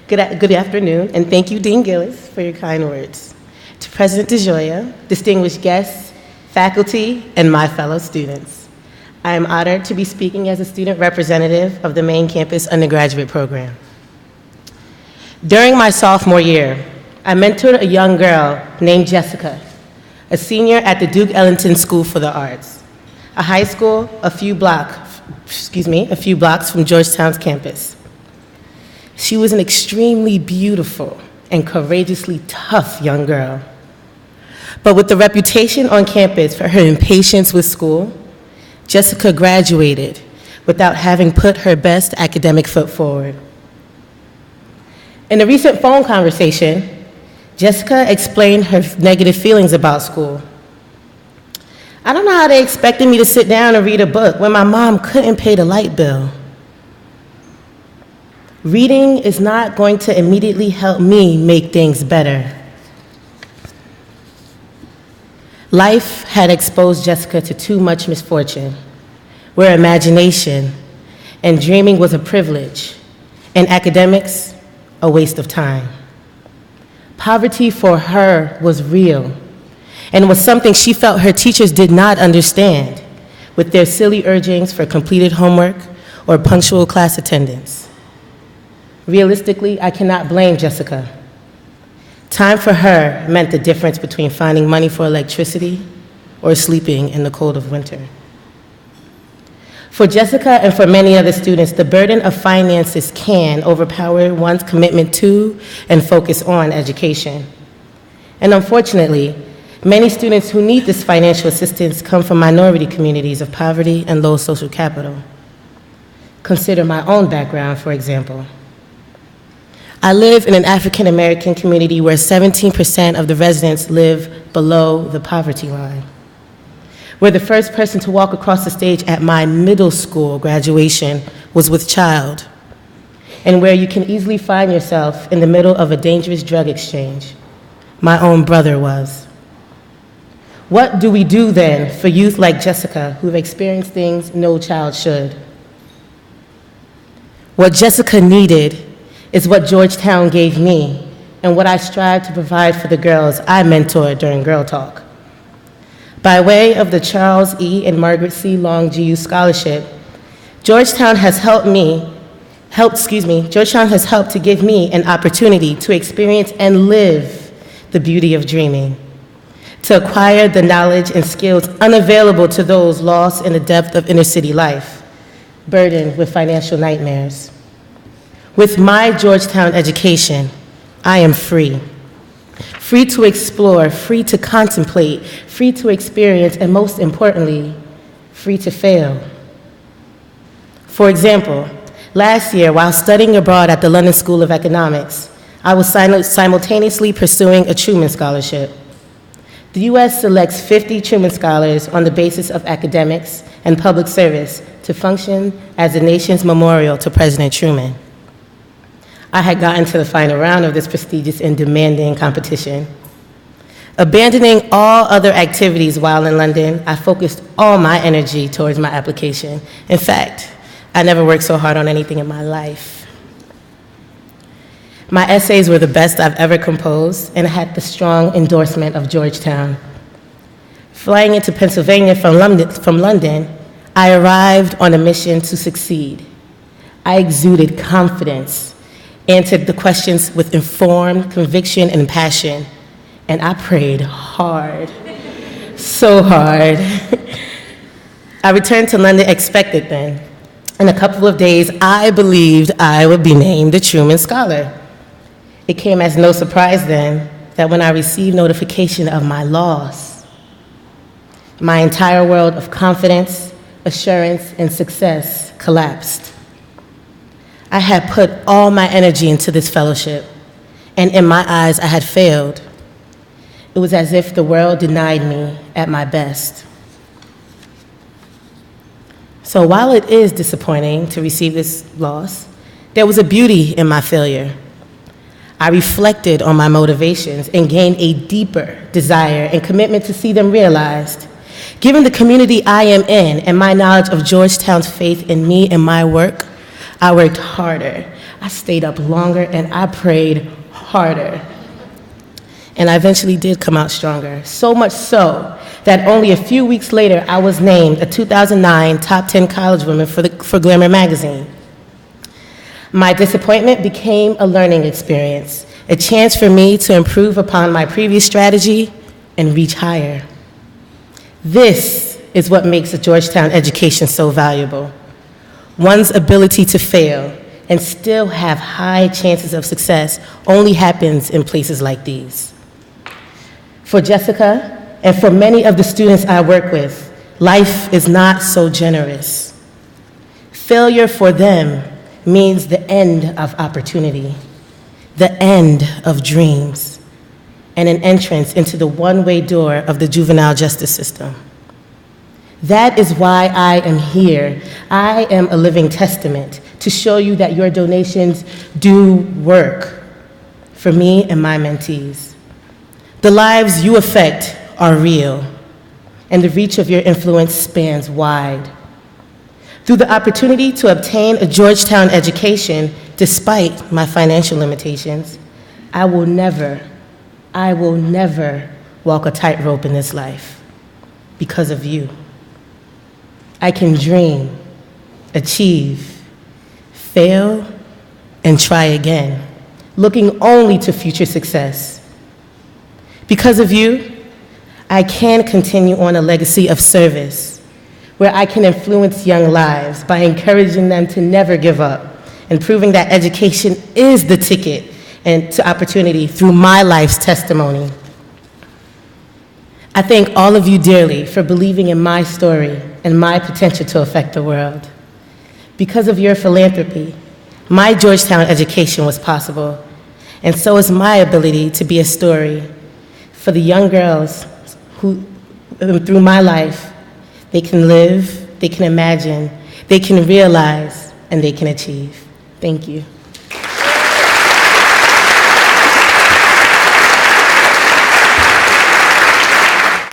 Good afternoon, and thank you, Dean Gillis, for your kind words. To President DeGioia, distinguished guests, faculty, and my fellow students, I am honored to be speaking as a student representative of the main campus undergraduate program. During my sophomore year, I mentored a young girl named Jessica, a senior at the Duke Ellington School for the Arts, a high school a few blocks from Georgetown's campus. She was an extremely beautiful and courageously tough young girl. But with the reputation on campus for her impatience with school, Jessica graduated without having put her best academic foot forward. In a recent phone conversation, Jessica explained her negative feelings about school. I don't know how they expected me to sit down and read a book when my mom couldn't pay the light bill. Reading is not going to immediately help me make things better. Life had exposed Jessica to too much misfortune, where imagination and dreaming was a privilege, and academics, a waste of time. Poverty for her was real, and was something she felt her teachers did not understand, with their silly urgings for completed homework or punctual class attendance. Realistically, I cannot blame Jessica. Time for her meant the difference between finding money for electricity or sleeping in the cold of winter. For Jessica and for many other students, the burden of finances can overpower one's commitment to and focus on education. And unfortunately, many students who need this financial assistance come from minority communities of poverty and low social capital. Consider my own background, for example. I live in an African American community where 17% of the residents live below the poverty line, where the first person to walk across the stage at my middle school graduation was with child, and where you can easily find yourself in the middle of a dangerous drug exchange. My own brother was. What do we do then for youth like Jessica who've experienced things no child should? What Jessica needed is what Georgetown gave me and what I strive to provide for the girls I mentored during Girl Talk. By way of the Charles E. and Margaret C. Long GU Scholarship, Georgetown has helped to give me an opportunity to experience and live the beauty of dreaming, to acquire the knowledge and skills unavailable to those lost in the depth of inner city life, burdened with financial nightmares. With my Georgetown education, I am free. Free to explore, free to contemplate, free to experience, and most importantly, free to fail. For example, last year, while studying abroad at the London School of Economics, I was simultaneously pursuing a Truman Scholarship. The U.S. selects 50 Truman Scholars on the basis of academics and public service to function as the nation's memorial to President Truman. I had gotten to the final round of this prestigious and demanding competition. Abandoning all other activities while in London, I focused all my energy towards my application. In fact, I never worked so hard on anything in my life. My essays were the best I've ever composed, and I had the strong endorsement of Georgetown. Flying into Pennsylvania from London, I arrived on a mission to succeed. I exuded confidence, answered the questions with informed conviction and passion, and I prayed hard, so hard. I returned to London expected then. In a couple of days, I believed I would be named a Truman Scholar. It came as no surprise then that when I received notification of my loss, my entire world of confidence, assurance, and success collapsed. I had put all my energy into this fellowship, and in my eyes, I had failed. It was as if the world denied me at my best. So while it is disappointing to receive this loss, there was a beauty in my failure. I reflected on my motivations and gained a deeper desire and commitment to see them realized. Given the community I am in and my knowledge of Georgetown's faith in me and my work, I worked harder. I stayed up longer and I prayed harder. And I eventually did come out stronger, so much so that only a few weeks later, I was named a 2009 Top 10 College Woman for Glamour magazine. My disappointment became a learning experience, a chance for me to improve upon my previous strategy and reach higher. This is what makes a Georgetown education so valuable. One's ability to fail and still have high chances of success only happens in places like these. For Jessica, and for many of the students I work with, life is not so generous. Failure for them means the end of opportunity, the end of dreams, and an entrance into the one-way door of the juvenile justice system. That is why I am here. I am a living testament to show you that your donations do work for me and my mentees. The lives you affect are real, and the reach of your influence spans wide. Through the opportunity to obtain a Georgetown education, despite my financial limitations, I will never walk a tightrope in this life because of you. I can dream, achieve, fail, and try again, looking only to future success. Because of you, I can continue on a legacy of service where I can influence young lives by encouraging them to never give up and proving that education is the ticket and to opportunity through my life's testimony. I thank all of you dearly for believing in my story and my potential to affect the world. Because of your philanthropy, my Georgetown education was possible, and so is my ability to be a story for the young girls who, through my life, they can live, they can imagine, they can realize, and they can achieve. Thank you.